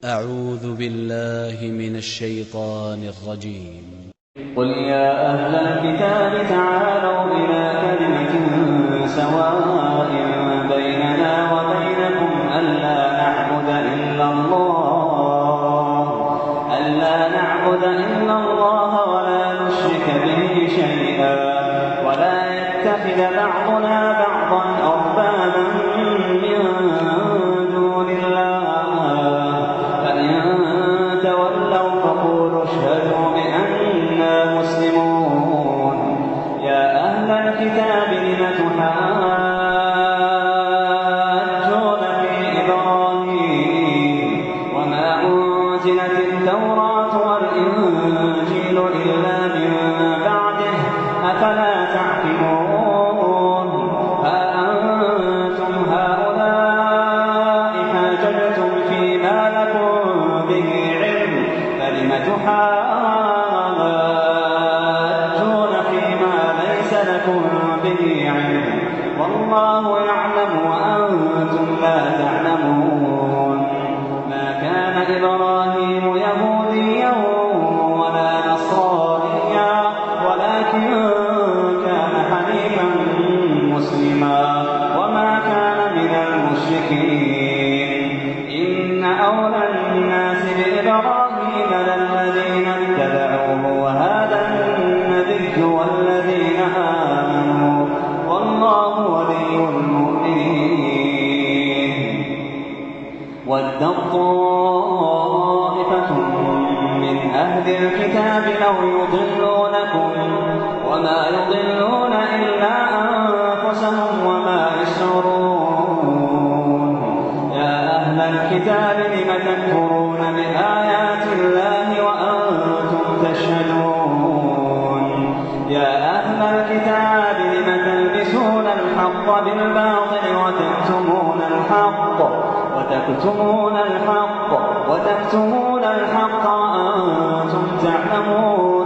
أعوذ بالله من الشيطان الرجيم. قل يا أهل الكتاب تعالوا إلى كلمة سواء بيننا وبينكم ألا نعبد إلا الله ولا نشرك به شيئا ولا يتخذ بعضنا بعضا أربابا من دون الله فإن تولوا فقولوا اشهدوا بأننا مسلمون. يا أهل الكتاب لم تحاجون في إبراهيم وما أنزلت التوراة والإنجيل إلا من بعده أفلا تعقلون. ها أنتم هؤلاء حاججتم فيما لكم به علم فلم تحاجون فيما ليس لكم به علم والله يعلم وأنتم لا تعلمون. ما كان إبراهيم يهوديا ولا نصرانيا ولكن كان حنيفا مسلما وما كان من المشركين. إن أولى الناس بإبراهيم للذين اتبعوه وهذا النبي والذين آمنوا والله ولي المؤمنين. ودت طائفة من أهل الكتاب لو يضلونكم وما يضلون إلا أنفسهم وما يشعرون. يا أهل الكتاب لم تكفرون بآيات الله وأنتم تشهدون. يا أهل الكتاب لم تلبسون الحق بالباطل وتكتمون الحق وأنتم تعلمون.